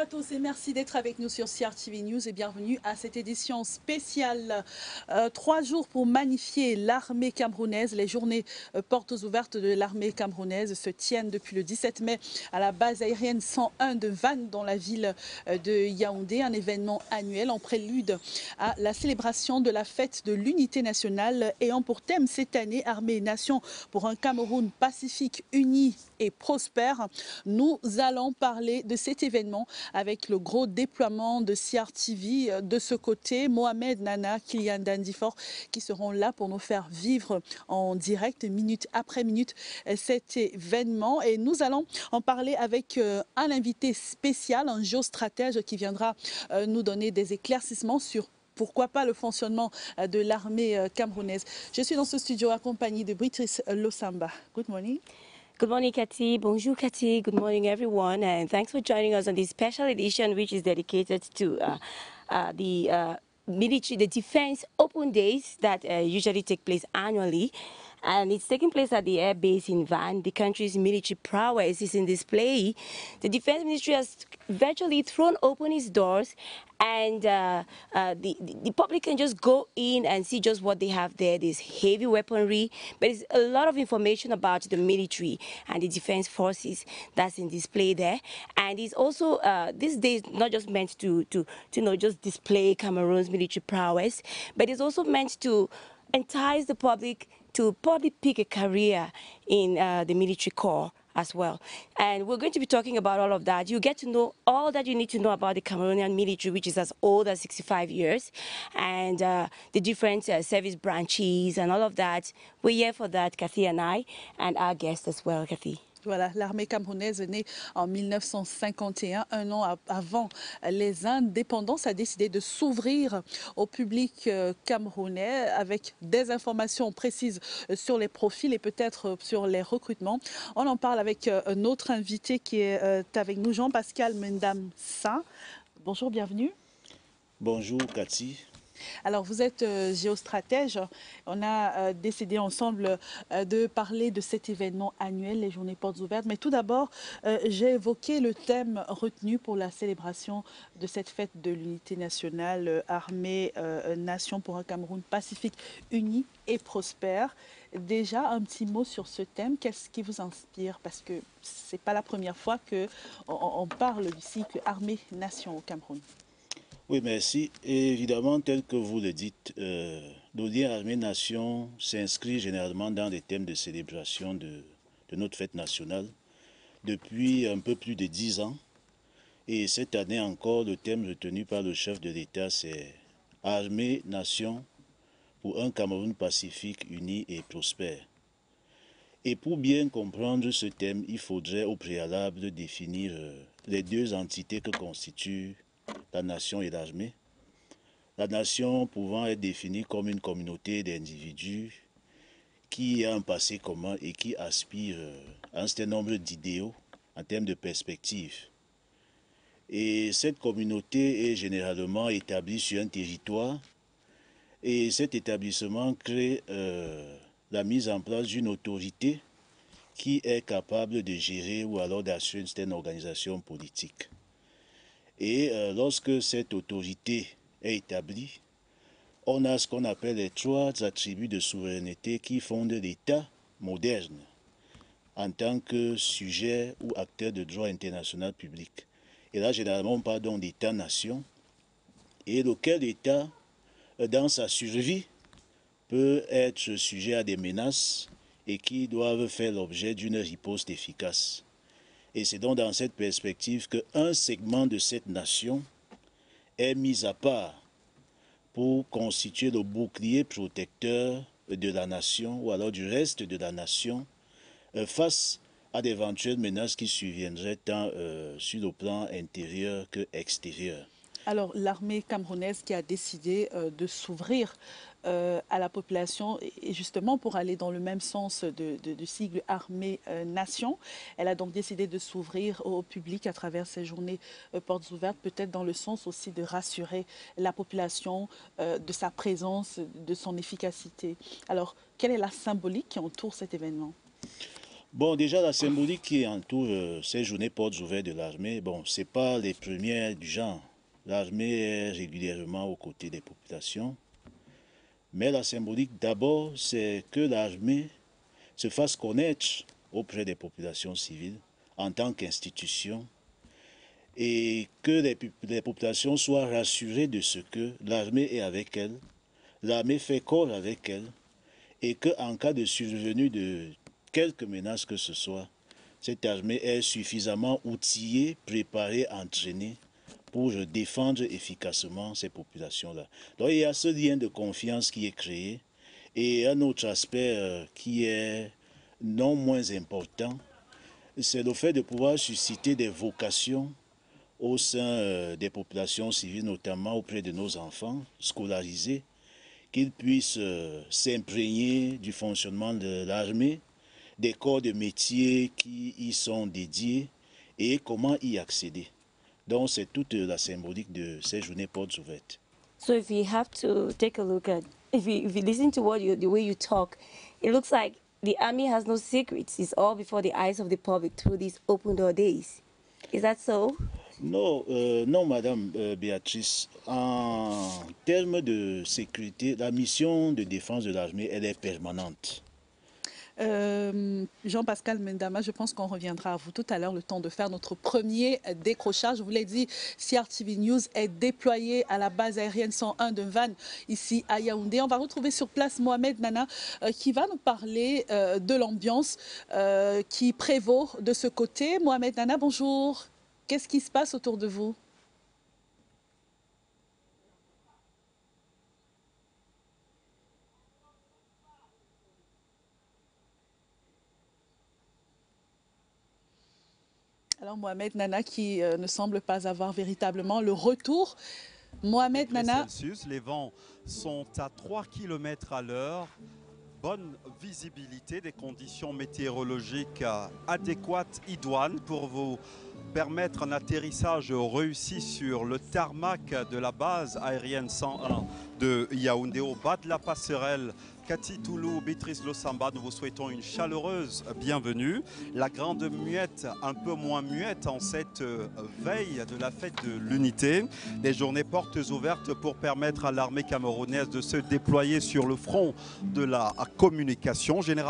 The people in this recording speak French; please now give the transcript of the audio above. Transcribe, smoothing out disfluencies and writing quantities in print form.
à tous et merci d'être avec nous sur CRTV News et bienvenue à cette édition spéciale. 3 jours pour magnifier l'armée camerounaise. Les journées portes ouvertes de l'armée camerounaise se tiennent depuis le 17 mai à la base aérienne 101 de Vannes dans la ville de Yaoundé. Un événement annuel en prélude à la célébration de la fête de l'unité nationale ayant pour thème cette année Armée et Nation pour un Cameroun pacifique, uni et prospère. Nous allons parler de cet événement avec le gros déploiement de CRTV de ce côté, Mohamed, Nana, Kylian Dandifor qui seront là pour nous faire vivre en direct, minute après minute, cet événement. Et nous allons en parler avec un invité spécial, un géostratège qui viendra nous donner des éclaircissements sur pourquoi pas le fonctionnement de l'armée camerounaise. Je suis dans ce studio accompagnée de Britrice Losamba. Good morning. Good morning, Cathy. Bonjour, Cathy. Good morning, everyone. And thanks for joining us on this special edition, which is dedicated to the military, the defense open days that usually take place annually. And it's taking place at the air base in Van. The country's military prowess is in display. The Defense Ministry has virtually thrown open its doors, and the public can just go in and see just what they have there. There's heavy weaponry, but there's a lot of information about the military and the defense forces that's in display there. And it's also, this day is not just meant to just display Cameroon's military prowess, but it's also meant to entice the public to probably pick a career in the military corps as well. And we're going to be talking about all of that. You get to know all that you need to know about the Cameroonian military, which is as old as 65 years, and the different service branches and all of that. We're here for that, Kathy and I, and our guest as well, Kathy. Voilà, l'armée camerounaise née en 1951, un an avant les indépendances, a décidé de s'ouvrir au public camerounais avec des informations précises sur les profils et peut-être sur les recrutements. On en parle avec notre invité qui est avec nous, Jean-Pascal Mendam-Sa. Bonjour, bienvenue. Bonjour, Cathy. Alors, vous êtes géostratège. On a décidé ensemble de parler de cet événement annuel, les Journées Portes Ouvertes. Mais tout d'abord, j'ai évoqué le thème retenu pour la célébration de cette fête de l'unité nationale, armée, nation pour un Cameroun pacifique, uni et prospère. Déjà, un petit mot sur ce thème. Qu'est-ce qui vous inspire? Parce que ce n'est pas la première fois qu'on parle du cycle armée-nation au Cameroun. Oui, merci. Et évidemment, tel que vous le dites, l'Odien Armée-Nation s'inscrit généralement dans les thèmes de célébration de notre fête nationale depuis un peu plus de 10 ans. Et cette année encore, le thème retenu par le chef de l'État, c'est Armée-Nation pour un Cameroun pacifique, uni et prospère. Et pour bien comprendre ce thème, il faudrait au préalable définir les deux entités que constituent la nation et l'armée. La nation pouvant être définie comme une communauté d'individus qui a un passé commun et qui aspire à un certain nombre d'idéaux en termes de perspective. Et cette communauté est généralement établie sur un territoire et cet établissement crée la mise en place d'une autorité qui est capable de gérer ou alors d'assurer une certaine organisation politique. Et lorsque cette autorité est établie, on a ce qu'on appelle les 3 attributs de souveraineté qui fondent l'État moderne en tant que sujet ou acteur de droit international public. Et là, généralement, on parle donc d'État-nation, et lequel État, dans sa survie, peut être sujet à des menaces et qui doivent faire l'objet d'une riposte efficace. Et c'est donc dans cette perspective qu'un segment de cette nation est mis à part pour constituer le bouclier protecteur de la nation ou alors du reste de la nation face à d'éventuelles menaces qui surviendraient tant sur le plan intérieur que extérieur. Alors, l'armée camerounaise qui a décidé de s'ouvrir à la population, et justement pour aller dans le même sens du sigle armée-nation, elle a donc décidé de s'ouvrir au public à travers ces journées portes ouvertes, peut-être dans le sens aussi de rassurer la population de sa présence, de son efficacité. Alors, quelle est la symbolique qui entoure cet événement? Bon, déjà, la symbolique qui entoure ces journées portes ouvertes de l'armée, bon, ce n'est pas les premières du genre. L'armée est régulièrement aux côtés des populations. Mais la symbolique, d'abord, c'est que l'armée se fasse connaître auprès des populations civiles en tant qu'institution et que les populations soient rassurées de ce que l'armée est avec elles, l'armée fait corps avec elles et qu'en cas de survenue de quelque menace que ce soit, cette armée est suffisamment outillée, préparée, entraînée pour défendre efficacement ces populations-là. Donc il y a ce lien de confiance qui est créé. Et un autre aspect qui est non moins important, c'est le fait de pouvoir susciter des vocations au sein des populations civiles, notamment auprès de nos enfants scolarisés, qu'ils puissent s'imprégner du fonctionnement de l'armée, des corps de métier qui y sont dédiés et comment y accéder. Donc c'est toute la symbolique de ces journées portes ouvertes. So if you have to take a look at, if you listen to the way you talk, it looks like the army has no secrets. It's all before the eyes of the public through these open door days. Is that so? Non, non, Madame Béatrice. En termes de sécurité, la mission de défense de l'armée, elle est permanente. Jean-Pascal Mendama, je pense qu'on reviendra à vous tout à l'heure, le temps de faire notre premier décrochage. Je vous l'ai dit, CRTV News est déployé à la base aérienne 101 de Vannes, ici à Yaoundé. On va retrouver sur place Mohamed Nana qui va nous parler de l'ambiance qui prévaut de ce côté. Mohamed Nana, bonjour. Qu'est-ce qui se passe autour de vous ? Alors Mohamed Nana qui ne semble pas avoir véritablement le retour. Mohamed Nana. Celsius, les vents sont à 3 km à l'heure. Bonne visibilité, des conditions météorologiques adéquates, idoines pour vous permettre un atterrissage réussi sur le tarmac de la base aérienne 101 de Yaoundé au bas de la passerelle. Cathy Toulou, Béatrice Losamba, nous vous souhaitons une chaleureuse bienvenue. La grande muette, un peu moins muette en cette veille de la fête de l'unité. Des journées portes ouvertes pour permettre à l'armée camerounaise de se déployer sur le front de la communication. Généralement